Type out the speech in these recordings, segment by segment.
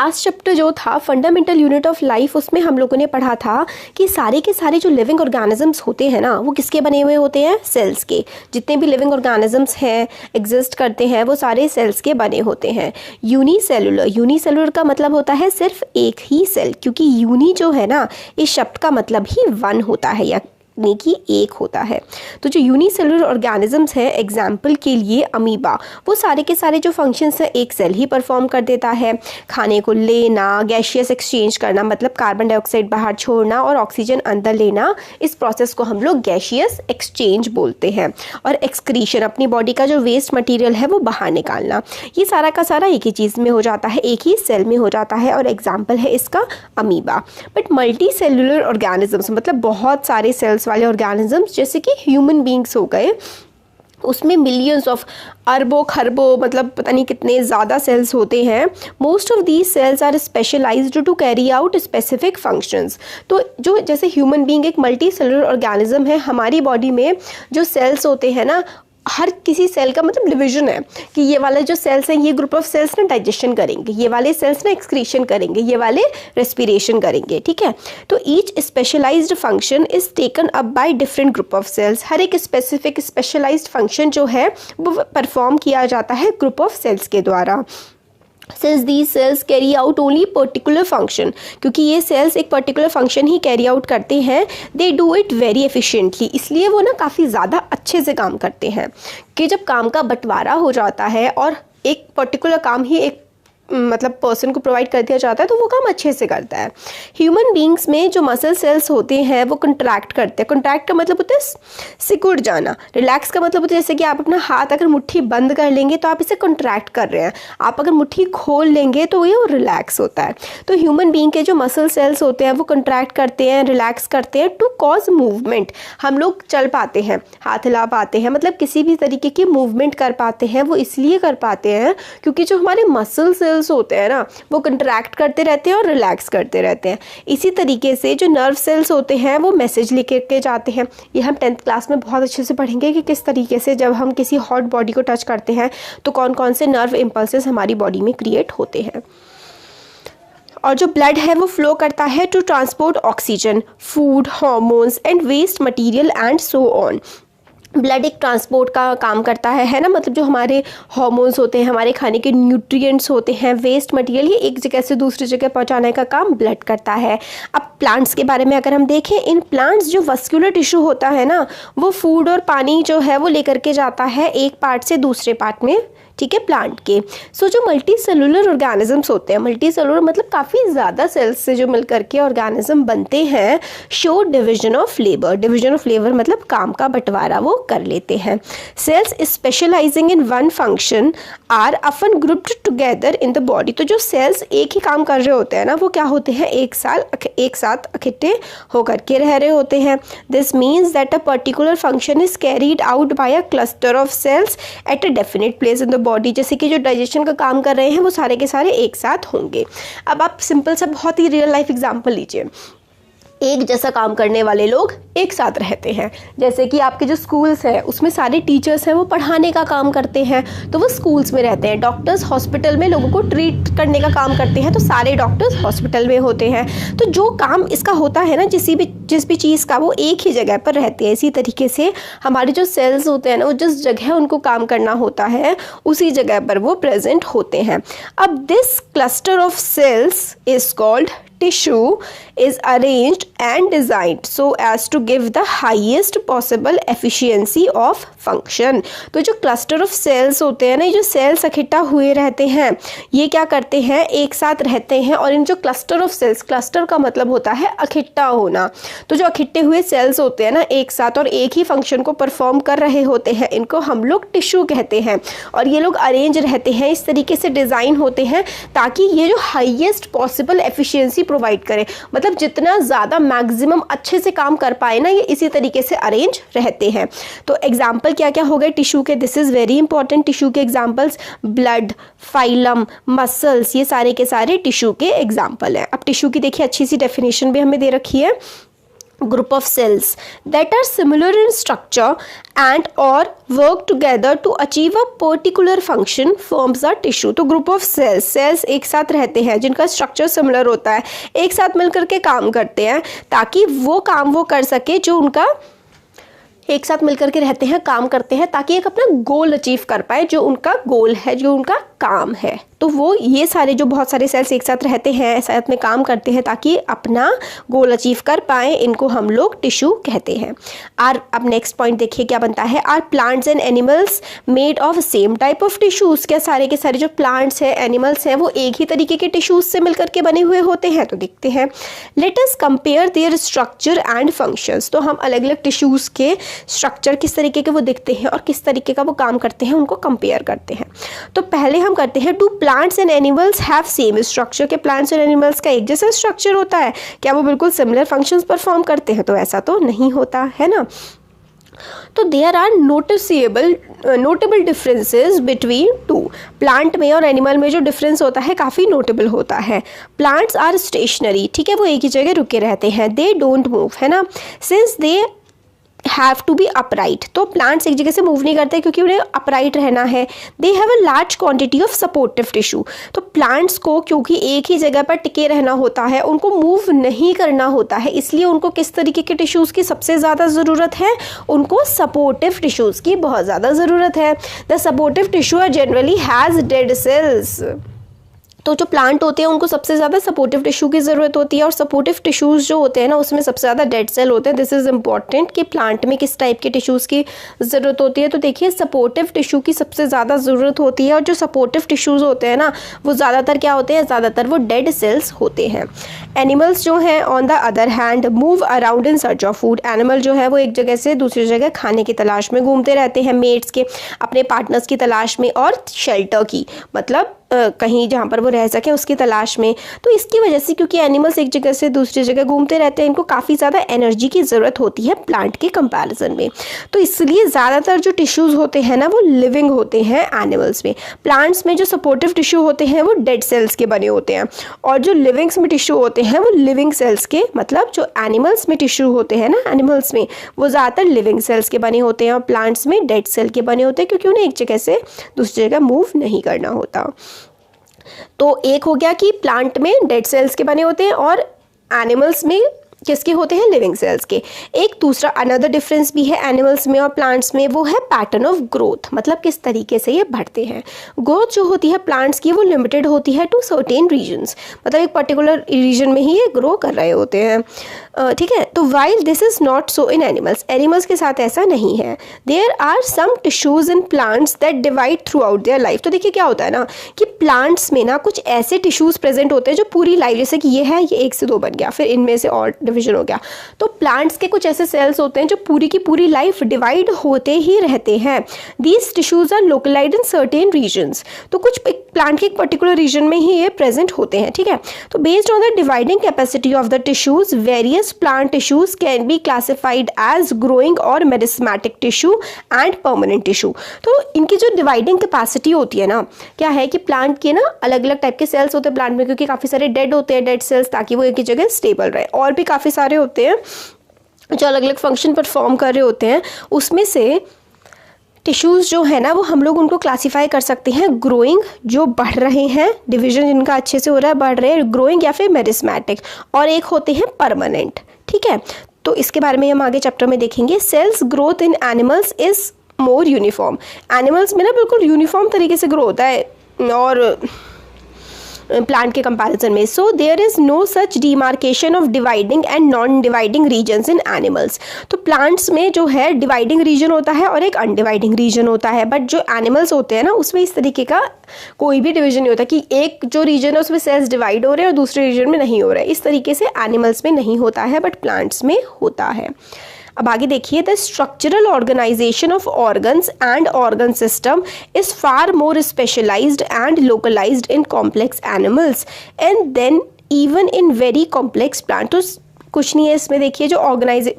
Last chapter जो था fundamental unit of life, उसमें हम लोगों ने पढ़ा था कि सारे के सारे जो लिविंग ऑर्गेनिजम्स होते हैं ना, वो किसके बने हुए होते हैं? सेल्स के। जितने भी लिविंग ऑर्गेनिजम्स हैं, एग्जिस्ट करते हैं, वो सारे सेल्स के बने होते हैं। यूनिसेलुलर, यूनिसेलुलर का मतलब होता है सिर्फ एक ही सेल, क्योंकि यूनि जो है ना, इस शब्द का मतलब ही वन होता है, या कि एक होता है। तो जो यूनिसेलुलर ऑर्गेनिजम्स है, एग्जाम्पल के लिए अमीबा, वो सारे के सारे जो फंक्शंस है एक सेल ही परफॉर्म कर देता है। खाने को लेना, गैशियस एक्सचेंज करना, मतलब कार्बन डाइऑक्साइड बाहर छोड़ना और ऑक्सीजन अंदर लेना, इस प्रोसेस को हम लोग गैशियस एक्सचेंज बोलते हैं। और एक्सक्रीशन, अपनी बॉडी का जो वेस्ट मटीरियल है वो बाहर निकालना, ये सारा का सारा एक ही चीज़ में हो जाता है, एक ही सेल में हो जाता है, और एग्जाम्पल है इसका amoeba. But multi cellular organisms मतलब बहुत सारे सेल्स वाले ऑर्गेनिजम्स, जैसे कि ह्यूमन बींग्स हो गए, उसमें मिलियंस ऑफ, अरबों खरबों, मतलब पता नहीं कितने ज़्यादा सेल्स होते हैं। Most of these cells are specialised to carry out specific functions. तो जो जैसे ह्यूमन बींग एक मल्टी सेलुलर ऑर्गेनिज्म है, हमारी बॉडी में जो सेल्स होते हैं ना, हर किसी सेल का मतलब डिवीजन है कि ये वाले जो सेल्स हैं, ये ग्रुप ऑफ सेल्स ना डाइजेशन करेंगे, ये वाले सेल्स ना एक्सक्रीशन करेंगे, ये वाले रेस्पिरेशन करेंगे, ठीक है। तो each specialized function is taken up by different group of cells. हर एक स्पेसिफिक स्पेशलाइज्ड फंक्शन जो है वो परफॉर्म किया जाता है ग्रुप ऑफ सेल्स के द्वारा। Since these cells carry out only particular function, क्योंकि ये सेल्स एक पर्टिकुलर फंक्शन ही कैरी आउट करते हैं, they do it very efficiently, इसलिए वो ना काफ़ी ज़्यादा अच्छे से काम करते हैं। कि जब काम का बंटवारा हो जाता है और एक पर्टिकुलर काम ही एक मतलब पर्सन को प्रोवाइड कर दिया जाता है, तो वो काम अच्छे से करता है। ह्यूमन बींग्स में जो मसल सेल्स होते हैं वो कंट्रैक्ट करते हैं। कंट्रैक्ट का मतलब होता है सिकुड़ जाना। रिलैक्स का मतलब होता है जैसे कि आप अपना हाथ अगर मुट्ठी बंद कर लेंगे तो आप इसे कंट्रैक्ट कर रहे हैं, आप अगर मुट्ठी खोल लेंगे तो ये रिलैक्स होता है। तो ह्यूमन बींग के जो मसल सेल्स होते हैं वो कंट्रैक्ट करते हैं, रिलैक्स करते हैं टू कॉज मूवमेंट। हम लोग चल पाते हैं, हाथ हिला पाते हैं, मतलब किसी भी तरीके की मूवमेंट कर पाते हैं, वो इसलिए कर पाते हैं क्योंकि जो हमारे मसल सेल्स होते हैं ना, वो कंट्रैक्ट करते रहते हैं और रिलैक्स करते रहते हैं। इसी तरीके से जो नर्व सेल्स होते हैं वो मैसेज लेकर के जाते हैं। ये हम 10th क्लास में बहुत अच्छे से पढ़ेंगे कि किस तरीके से जब हम किसी हॉट बॉडी को टच करते हैं तो कौन कौन से नर्व इम्पल्सेस हमारी बॉडी में क्रिएट होते हैं। और जो ब्लड है वो फ्लो करता है to transport oxygen, food, hormones and waste material and so on. Blood एक ट्रांसपोर्ट का काम करता है ना, मतलब जो हमारे हार्मोन्स होते हैं, हमारे खाने के न्यूट्रिएंट्स होते हैं, वेस्ट मटेरियल, ये एक जगह से दूसरी जगह पहुंचाने का काम ब्लड करता है। अब प्लांट्स के बारे में अगर हम देखें, इन प्लांट्स जो वस्कुलर टिश्यू होता है ना, वो फूड और पानी जो है वो लेकर के जाता है एक पार्ट से दूसरे पार्ट में, ठीक है, प्लांट के। सो जो मल्टी सेलुलर ऑर्गेनिजम्स होते हैं, मल्टी सेलुलर मतलब काफ़ी ज़्यादा सेल्स से जो मिलकर के ऑर्गेनिज्म बनते हैं, show division of labour. Division of labour मतलब काम का बंटवारा वो कर लेते हैं। Cells specialising in one function are often grouped together in the body. तो जो सेल्स एक ही काम कर रहे होते हैं ना, वो क्या होते हैं, एक साथ इकट्ठे होकर के रह रहे होते हैं। This means that a particular function is carried out by a cluster of cells at a definite place in the body. जैसे कि जो डाइजेशन का काम कर रहे हैं वो सारे के सारे एक साथ होंगे। अब आप सिंपल सा बहुत ही रियल लाइफ एग्जांपल लीजिए। एक जैसा काम करने वाले लोग एक साथ रहते हैं। जैसे कि आपके जो स्कूल्स हैं उसमें सारे टीचर्स हैं वो पढ़ाने का काम करते हैं, तो वो स्कूल्स में रहते हैं। डॉक्टर्स हॉस्पिटल में लोगों को ट्रीट करने का काम करते हैं, तो सारे डॉक्टर्स हॉस्पिटल में होते हैं। तो जो काम इसका होता है ना, जिस भी चीज़ का, वो एक ही जगह पर रहती है। इसी तरीके से हमारे जो सेल्स होते हैं ना, वो जिस जगह उनको काम करना होता है उसी जगह पर वो प्रेजेंट होते हैं। अब this cluster of cells is called tissue is arranged and designed so as to give the highest possible efficiency of function। तो जो क्लस्टर ऑफ सेल्स होते हैं ना, ये जो सेल्स इकट्ठा हुए रहते हैं, ये क्या करते हैं, एक साथ रहते हैं। और इन जो क्लस्टर ऑफ सेल्स, क्लस्टर का मतलब होता है इकट्ठा होना, तो जो इकट्ठे हुए सेल्स होते हैं ना एक साथ और एक ही फंक्शन को परफॉर्म कर रहे होते हैं, इनको हम लोग टिश्यू कहते हैं। और ये लोग अरेंज रहते हैं, इस तरीके से डिज़ाइन होते हैं ताकि ये जो हाईएस्ट पॉसिबल एफिशिएंसी प्रोवाइड करें, मतलब जितना ज़्यादा मैक्सिमम अच्छे से काम कर पाए ना, ये इसी तरीके से अरेंज रहते हैं। तो एग्जाम्पल क्या क्या हो गए टिश्यू के, this is very important. Tissue के एग्जाम्पल्स ब्लड, फाइलम, मसल्स, ये सारे के सारे टिश्यू के एग्जाम्पल हैं। अब टिश्यू की देखिए अच्छी सी डेफिनेशन भी हमें दे रखी है। group of cells that are similar in structure and or work together to achieve a particular function forms a tissue। तो group of cells एक साथ रहते हैं जिनका स्ट्रक्चर सिमिलर होता है, एक साथ मिलकर के काम करते हैं ताकि वो काम वो कर सके जो उनका, एक साथ मिलकर के रहते हैं, काम करते हैं ताकि एक अपना गोल अचीव कर पाए, जो उनका गोल है, जो उनका काम है। तो वो ये सारे जो बहुत सारे सेल्स एक साथ रहते हैं, साथ में काम करते हैं ताकि अपना गोल अचीव कर पाए, इनको हम लोग टिश्यू कहते हैं। अब नेक्स्ट पॉइंट देखिए क्या बनता है। Are plants and animals made of same type of tissues. क्या सारे के सारे जो प्लांट्स हैं, एनिमल्स हैं, वो एक ही तरीके के टिश्यूज से मिलकर के बने हुए होते हैं? तो देखते हैं। Let us compare there structure and functions. तो हम अलग अलग टिश्यूज के स्ट्रक्चर किस तरीके के वो दिखते हैं और किस तरीके का वो काम करते हैं, उनको कंपेयर करते हैं। तो पहले हम करते हैं, do plants and animals have same structure? के प्लांट्स और एनिमल्स का एक जैसा स्ट्रक्चर होता है? क्या वो बिल्कुल सिमिलर फंक्शंस परफॉर्म करते हैं? तो ऐसा तो नहीं होता है ना। तो there are notable differences between two. Plant में और एनिमल में जो डिफरेंस होता है काफ़ी नोटेबल होता है। प्लांट्स आर स्टेशनरी, ठीक है, वो एक ही जगह रुके रहते हैं। दे डोंट मूव, है ना। Since they have to be upright, तो प्लांट्स एक जगह से मूव नहीं करते क्योंकि उन्हें अपराइट रहना है। They have a large quantity of supportive tissue, तो प्लांट्स को क्योंकि एक ही जगह पर टिके रहना होता है, उनको मूव नहीं करना होता है, इसलिए उनको किस तरीके के टिश्यूज़ की सबसे ज़्यादा ज़रूरत है? उनको सपोर्टिव टिश्यूज़ की बहुत ज़्यादा ज़रूरत है। The supportive tissue are generally has dead cells. तो जो प्लांट होते हैं उनको सबसे ज़्यादा सपोर्टिव टिश्यू की ज़रूरत होती है और सपोर्टिव टिश्यूज़ जो होते हैं ना उसमें सबसे ज़्यादा डेड सेल होते हैं। दिस इज़ इम्पॉर्टेंट कि प्लांट में किस टाइप के टिश्यूज़ की ज़रूरत होती है। तो देखिए सपोर्टिव टिश्यू की सबसे ज़्यादा ज़रूरत होती है और जो सपोर्टिव टिश्यूज़ होते हैं ना वो ज़्यादातर क्या होते हैं? ज़्यादातर वो डेड सेल्स होते हैं। एनिमल्स जो हैं on the other hand move around in search of food. Animal जो है वो एक जगह से दूसरी जगह खाने की तलाश में घूमते रहते हैं, मेट्स के, अपने पार्टनर्स की तलाश में, और शेल्टर की, मतलब कहीं जहाँ पर वो रह सकें उसकी तलाश में। तो इसकी वजह से क्योंकि एनिमल्स एक जगह से दूसरी जगह घूमते रहते हैं, इनको काफ़ी ज़्यादा एनर्जी की ज़रूरत होती है प्लांट के कंपैरिजन में। तो इसलिए ज़्यादातर जो टिश्यूज़ होते हैं ना वो लिविंग होते हैं एनिमल्स में। प्लांट्स में जो सपोर्टिव टिश्यू होते हैं वो डेड सेल्स के बने होते हैं, और जो लिविंग्स में टिश्यू होते हैं वो लिविंग सेल्स के, मतलब जो एनिमल्स में टिश्यू होते हैं ना एनिमल्स में, वो ज़्यादातर लिविंग सेल्स के बने होते हैं और प्लांट्स में डेड सेल के बने होते हैं क्योंकि उन्हें एक जगह से दूसरी जगह मूव नहीं करना होता। तो एक हो गया कि प्लांट में डेड सेल्स के बने होते हैं और एनिमल्स में किसके होते हैं? लिविंग सेल्स के। एक दूसरा अनदर डिफरेंस भी है एनिमल्स में और प्लांट्स में, वो है पैटर्न ऑफ ग्रोथ, मतलब किस तरीके से ये बढ़ते हैं। ग्रोथ जो होती है प्लांट्स की वो लिमिटेड होती है टू सर्टेन रीजन्स, मतलब एक पर्टिकुलर रीजन में ही ये ग्रो कर रहे होते हैं, ठीक है। तो while this is not so in animals, animals के साथ ऐसा नहीं है। There are some tissues in plants that divide throughout their life. तो देखिए क्या होता है ना कि प्लांट्स में ना कुछ ऐसे टिश्यूज प्रेजेंट होते हैं जो पूरी लाइफ, जैसे कि ये है, ये 1 से 2 बन गया, फिर इनमें से और डिवीजन हो गया। तो प्लांट्स के कुछ ऐसे सेल्स होते हैं जो पूरी की पूरी लाइफ डिवाइड होते ही रहते हैं। These tissues are localised in certain regions, तो कुछ प्लांट के एक पर्टिकुलर रीजन में ही ये प्रेजेंट होते हैं, ठीक है। तो based on the dividing capacity of the tissues, various plant tissues can be classified as growing और meristematic tissue and permanent tissue. तो इनकी जो डिवाइडिंग कैपेसिटी होती है ना, क्या है कि प्लांट के ना अलग अलग टाइप के सेल्स होते हैं प्लांट में, क्योंकि काफ़ी सारे डेड होते हैं, डेड सेल्स, ताकि वो एक ही जगह स्टेबल रहे। और भी काफ़ी सारे होते हैं जो अलग अलग फंक्शन परफॉर्म कर रहे होते हैं। उसमें से टिश्यूज़ जो है ना वो हम लोग उनको क्लासीफाई कर सकते हैं ग्रोइंग, जो बढ़ रहे हैं, डिवीजन जिनका अच्छे से हो रहा है, बढ़ रहे हैं, ग्रोइंग, या फिर मेरिस्मेटिक, और एक होते हैं परमानेंट, ठीक है। तो इसके बारे में हम आगे चैप्टर में देखेंगे। Cells growth in animals is more uniform. Animals में ना बिल्कुल यूनिफॉर्म तरीके से ग्रो होता है और प्लांट के कंपैरिजन में। So there is no such demarcation of dividing and non dividing regions in animals. तो प्लांट्स में जो है डिवाइडिंग रीजन होता है और एक अनडिवाइडिंग रीजन होता है, बट जो एनिमल्स होते हैं ना उसमें इस तरीके का कोई भी डिवीजन नहीं होता कि एक जो रीजन है उसमें सेल्स डिवाइड हो रहे हैं और दूसरे रीजन में नहीं हो रहे हैं। इस तरीके से एनिमल्स में नहीं होता है, बट प्लांट्स में होता है। अब आगे देखिए, the structural organisation of organs and organ system is far more specialised and localised in complex animals and then even in very complex plant. तो कुछ नहीं है इसमें। देखिए जो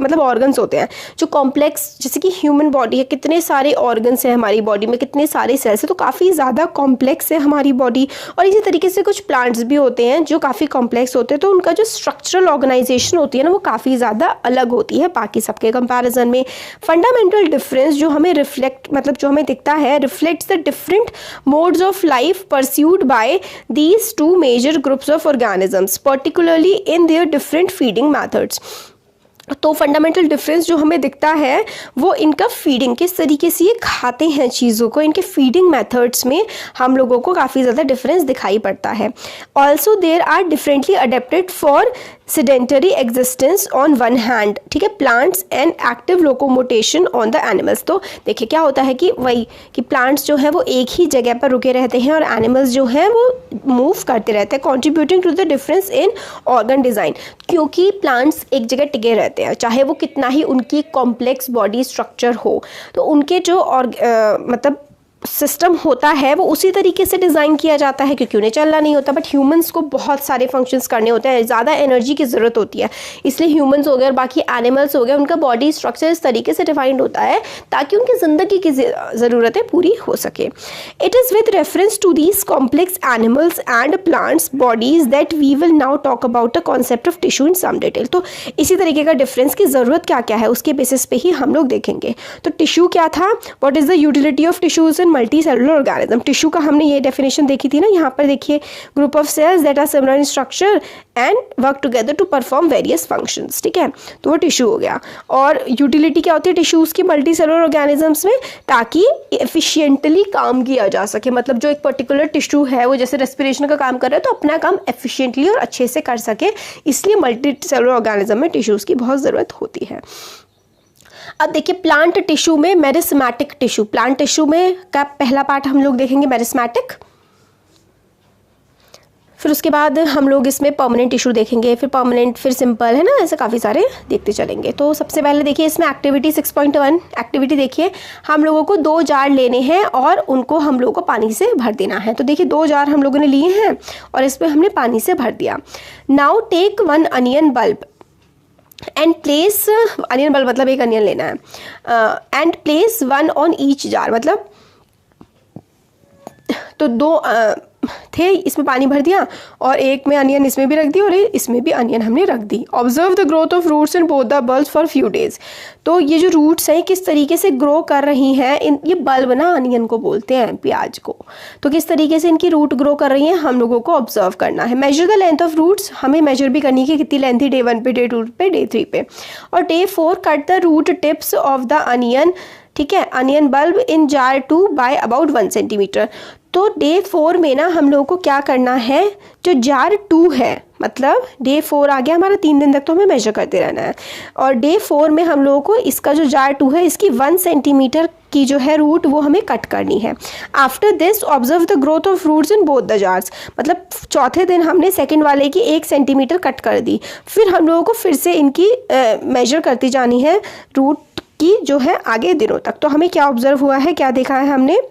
मतलब ऑर्गन्स होते हैं जो कॉम्प्लेक्स, जैसे कि ह्यूमन बॉडी है, कितने सारे ऑर्गन्स हैं हमारी बॉडी में, कितने सारे सेल्स हैं, तो काफ़ी ज़्यादा कॉम्प्लेक्स है हमारी बॉडी। और इसी तरीके से कुछ प्लांट्स भी होते हैं जो काफ़ी कॉम्प्लेक्स होते हैं, तो उनका जो स्ट्रक्चरल ऑर्गेनाइजेशन होती है ना वो काफ़ी ज़्यादा अलग होती है बाकी सबके कंपैरिजन में। फंडामेंटल डिफरेंस जो हमें मतलब जो हमें दिखता है reflects the different modes of life pursued by these two major groups of organisms particularly in their different feeding methods. तो फंडामेंटल डिफरेंस जो हमें दिखता है वो इनका फीडिंग, किस तरीके से ये खाते हैं चीज़ों को, इनके फीडिंग मेथड्स में हम लोगों को काफ़ी ज़्यादा डिफरेंस दिखाई पड़ता है। Also there are differently adapted for sedentary existence on one hand, ठीक है, plants and active locomotion on the animals. तो देखिए क्या होता है कि वही कि प्लांट्स जो है वो एक ही जगह पर रुके रहते हैं और एनिमल्स जो हैं वो मूव करते रहते हैं, contributing to the difference in organ design. क्योंकि प्लांट्स एक जगह टिके रहते हैं, चाहे वो कितना ही उनकी कॉम्प्लेक्स बॉडी स्ट्रक्चर हो, तो उनके जो मतलब सिस्टम होता है वो उसी तरीके से डिज़ाइन किया जाता है, क्योंकि उन्हें चलना नहीं होता। बट ह्यूमंस को बहुत सारे फंक्शंस करने होते हैं, ज़्यादा एनर्जी की ज़रूरत होती है, इसलिए ह्यूमंस हो गए और बाकी एनिमल्स हो गए, उनका बॉडी स्ट्रक्चर इस तरीके से डिफाइंड होता है ताकि उनकी ज़िंदगी की ज़रूरतें पूरी हो सके। It is with reference to these complex animals and plants bodies that we will now talk about the concept of tissue in some detail. तो इसी तरीके का डिफरेंस की ज़रूरत क्या क्या है उसके बेसिस पे ही हम लोग देखेंगे। तो टिश्यू क्या था, what is the utility of tissues in multi cellular organism. Tissue का हमने ये डेफिनेशन देखी थी ना, यहाँ पर देखिए group of cells that are similar in structure and work together to perform various functions, ठीक है, तो वो टिश्यू हो गया। और यूटिलिटी क्या होती है टिश्यूज़ की मल्टी सेलुलर ऑर्गेनिजम्स में, ताकि एफिशिएंटली काम किया जा सके। मतलब जो एक पर्टिकुलर टिश्यू है वो जैसे रेस्पिरेशन का काम कर रहा है तो अपना काम एफिशिएंटली और अच्छे से कर सके, इसलिए मल्टी सेलुलर ऑर्गेनिज्म में टिश्यूज़ की बहुत ज़रूरत होती है। अब देखिए प्लांट टिश्यू में मेरिस्मेटिक टिश्यू, प्लांट टिश्यू में का पहला पार्ट हम लोग देखेंगे मेरिस्मेटिक, फिर उसके बाद हम लोग इसमें परमानेंट टिश्यू देखेंगे, फिर परमानेंट, फिर सिंपल, है ना, ऐसे काफ़ी सारे देखते चलेंगे। तो सबसे पहले देखिए इसमें एक्टिविटी 6.1 एक्टिविटी देखिए, हम लोगों को 2 जार लेने हैं और उनको हम लोगों को पानी से भर देना है। तो देखिए 2 जार हम लोगों ने लिए हैं और इसमें हमने पानी से भर दिया। Now take 1 onion bulb and place, onion bulb मतलब एक अनियन लेना है, and place 1 on each jar, मतलब तो 2 थे, इसमें पानी भर दिया और एक में अनियन इसमें भी रख दी और इसमें भी अनियन हमने रख दी। Observe the growth of roots in both the bulbs for few days. तो ये जो रूट्स हैं किस तरीके से ग्रो कर रही हैं, ये बल्ब ना अनियन को बोलते हैं, प्याज को, तो किस तरीके से इनकी रूट ग्रो कर रही हैं हम लोगों को ऑब्जर्व करना है। Measure the length of roots, हमें मेजर भी करनी है कितनी लेंथ थी डे 1 पे, डे 2 पे, डे 3 पे। और day 4 cut the root tips of the onion, ठीक है, onion bulb in jar 2 by about 1 centimetre. तो डे 4 में ना हम लोगों को क्या करना है, जो जार 2 है, मतलब डे 4 आ गया हमारा, 3 दिन तक तो हमें मेजर करते रहना है, और डे 4 में हम लोगों को इसका जो जार 2 है इसकी 1 सेंटीमीटर की जो है रूट वो हमें कट करनी है। After this observe the growth of roots in both the jars, मतलब चौथे दिन हमने सेकंड वाले की 1 सेंटीमीटर कट कर दी, फिर हम लोगों को फिर से इनकी मेजर करती जानी है रूट की जो है आगे दिनों तक। तो हमें क्या ऑब्जर्व हुआ है, क्या देखा है हमने,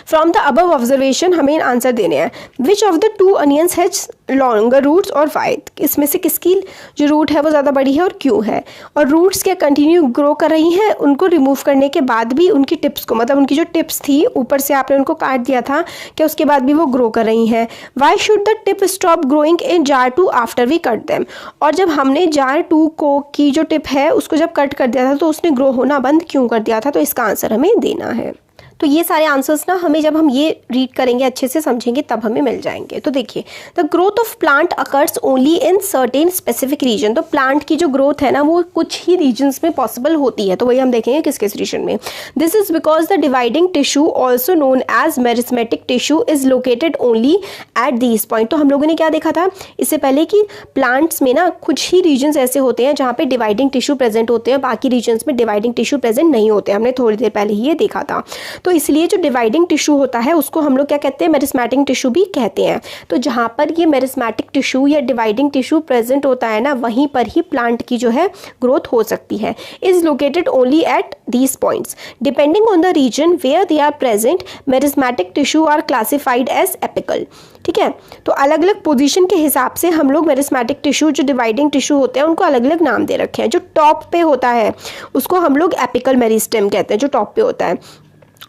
फ्रॉम द अबव ऑब्जर्वेशन हमें आंसर देने हैं। Which of the 2 onions has longer roots और वाई, इसमें से किसकी जो रूट है वो ज़्यादा बड़ी है और क्यों है, और रूट्स क्या कंटिन्यू ग्रो कर रही हैं, उनको रिमूव करने के बाद भी उनकी टिप्स को, मतलब उनकी जो टिप्स थी ऊपर से आपने उनको काट दिया था, क्या उसके बाद भी वो ग्रो कर रही हैं। Why should the tip stop growing in jar 2 after we cut them, और जब हमने जार 2 को की जो टिप है उसको जब कट कर दिया था तो उसने ग्रो होना बंद क्यों कर दिया था, तो इसका आंसर हमें देना है। तो ये सारे आंसर्स ना हमें जब हम ये रीड करेंगे अच्छे से समझेंगे तब हमें मिल जाएंगे। तो देखिए the growth of plant occurs only in certain specific region, तो प्लांट की जो ग्रोथ है ना वो कुछ ही रीजन्स में पॉसिबल होती है, तो वही हम देखेंगे किस किस रीजन में। This is because the dividing tissue also known as meristematic tissue is located only at these point. तो हम लोगों ने क्या देखा था इससे पहले कि प्लांट्स में ना कुछ ही रीजन्स ऐसे होते हैं जहाँ पे डिवाइडिंग टिश्यू प्रेजेंट होते हैं, बाकी रीजन्स में डिवाइडिंग टिश्यू प्रेजेंट नहीं होते, हमने थोड़ी देर पहले ही ये देखा था। तो इसलिए जो डिवाइडिंग टिश्यू होता है उसको हम लोग क्या कहते हैं, मेरिस्मेटिक टिश्यू भी कहते हैं। तो जहाँ पर ये मेरिस्मेटिक टिश्यू या डिवाइडिंग टिश्यू प्रेजेंट होता है ना, वहीं पर ही प्लांट की जो है ग्रोथ हो सकती है। Is located only at these points depending on the region where they are present, meristematic tissue are classified as apical. ठीक है, तो अलग अलग पोजीशन के हिसाब से हम लोग मेरिस्मेटिक टिश्यू जो डिवाइडिंग टिश्यू होते हैं उनको अलग अलग नाम दे रखे हैं। जो टॉप पे होता है उसको हम लोग एपिकल मेरिस्टेम कहते हैं, जो टॉप पे होता है।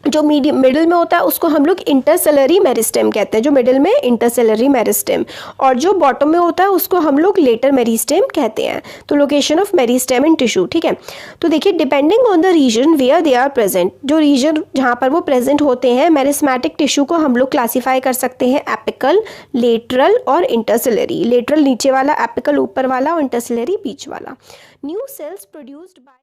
जो मिडिल में होता है उसको हम लोग इंटरसेलरी मेरिस्टेम कहते हैं, जो मिडिल में इंटरसेलरी मेरिस्टेम, और जो बॉटम में होता है उसको हम लोग लेटर मेरिस्टेम कहते हैं। तो location of meristem in tissue. ठीक है, तो देखिए depending on the region where they are present, जो रीजन जहाँ पर वो प्रेजेंट होते हैं, मेरिस्मेटिक टिश्यू को हम लोग क्लासीफाई कर सकते हैं एपिकल, लेटरल और इंटरसेलरी। लेटरल नीचे वाला, एपिकल ऊपर वाला और इंटरसेलरी बीच वाला। New sales produced by